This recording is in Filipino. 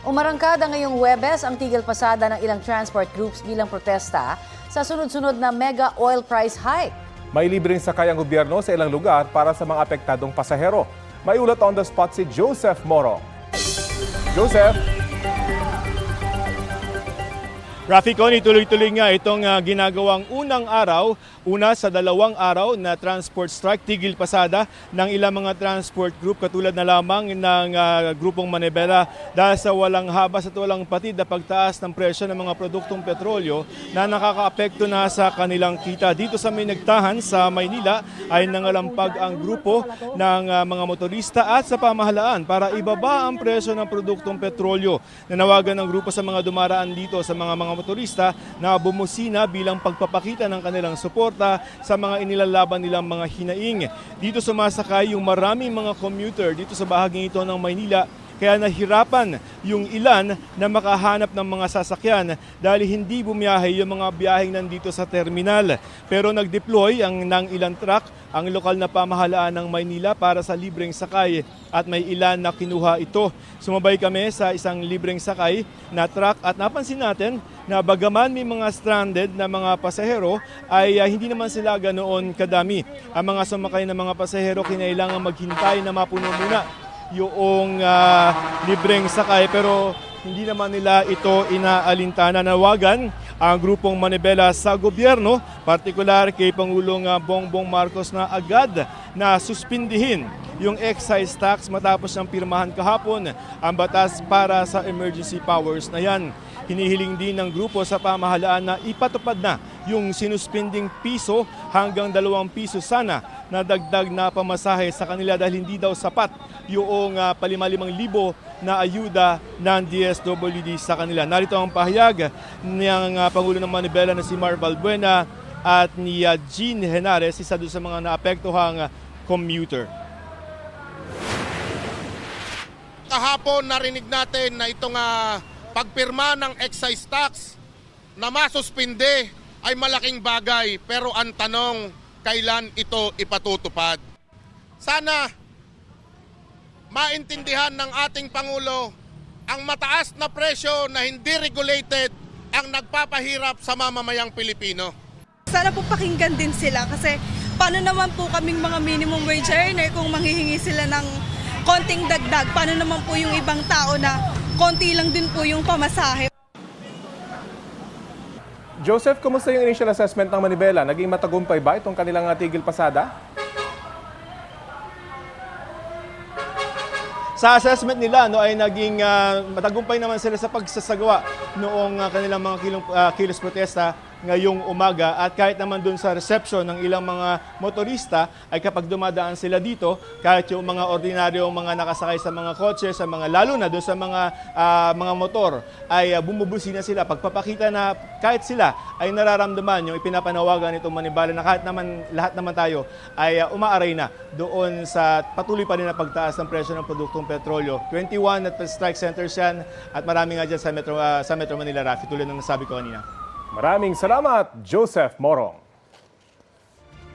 Umarangkada ngayong Huwebes ang tigil pasada ng ilang transport groups bilang protesta sa sunod-sunod na mega oil price hike. May libreng sakay ang gobyerno sa ilang lugar para sa mga apektadong pasahero. May ulat on the spot si Joseph Morong. Joseph! Rafi Connie, tuloy-tuloy nga itong ginagawang una sa 2 araw na transport strike, tigil pasada ng ilang mga transport group katulad na lamang ng grupong Manibela dahil sa walang habas at walang patid na pagtaas ng presyo ng mga produktong petrolyo na nakakaapekto na sa kanilang kita. Dito sa Minagtahan sa Maynila ay nangalampag ang grupo ng mga motorista at sa pamahalaan para ibaba ang presyo ng produktong petrolyo. Nanawagan ng grupo sa mga dumaraan dito sa mga motorista na bumusina bilang pagpapakita ng kanilang suporta sa mga inilalaban nilang mga hinaing. Dito sumasakay yung maraming mga commuter dito sa bahaging ito ng Maynila, kaya nahirapan yung ilan na makahanap ng mga sasakyan dahil hindi bumiyahe yung mga biyaheng nandito sa terminal. Pero nag-deploy ng ilang truck ang lokal na pamahalaan ng Maynila para sa libreng sakay at may ilan na kinuha ito. Sumabay kami sa isang libreng sakay na truck at napansin natin na bagaman may mga stranded na mga pasahero ay hindi naman sila ganoon kadami. Ang mga sumakay na mga pasahero kinailangan maghintay na mapuno muna yung libreng sakay pero hindi naman nila ito inaalintana. Nawagan ang grupong Manibela sa gobyerno, partikular kay Pangulong Bongbong Marcos na agad na suspindihin yung excise tax matapos ng pirmahan kahapon ang batas para sa emergency powers na yan. Hinihiling din ng grupo sa pamahalaan na ipatupad na yung sinuspending piso hanggang 2 piso sana na dagdag na pamasahe sa kanila dahil hindi daw sapat yung 5,500 na ayuda ng DSWD sa kanila. Narito ang pahayag ng Pangulo ng Manibela na si Mar Balbuena at ni Jean Henares, isa doon sa mga naapektuhang commuter. Kahapon narinig natin na itong pagpirma ng excise tax na masuspinde ay malaking bagay, pero ang tanong, kailan ito ipatutupad? Sana maintindihan ng ating Pangulo ang mataas na presyo na hindi regulated ang nagpapahirap sa mamamayang Pilipino. Sana po pakinggan din sila kasi paano naman po kaming mga minimum wage earner kung manghihingi sila ng konting dagdag? Paano naman po yung ibang tao na konti lang din po yung pamasahe? Joseph, kumusta yung initial assessment ng Manibela? Naging matagumpay ba itong kanilang tigil pasada? Sa assessment nila ay naging matagumpay naman sila sa pagsasagawa noong kanilang mga kilos protesta ngayong umaga, at kahit naman dun sa reception ng ilang mga motorista ay kapag dumadaan sila dito, kahit yung mga ordinaryong mga nakasakay sa mga kotse, sa mga lalo na dun sa mga motor ay bumubusina sila, pagpapakita na kahit sila ay nararamdaman yung ipinapanawagan nitong Manibela na kahit naman lahat naman tayo ay umaaray na doon sa patuloy pa rin na pagtaas ng presyo ng produktong petrolyo. 21 at strike centers yan at marami nga dyan sa Metro Manila, Rafi, tulad ng nasabi ko kanina. Maraming salamat, Joseph Morong.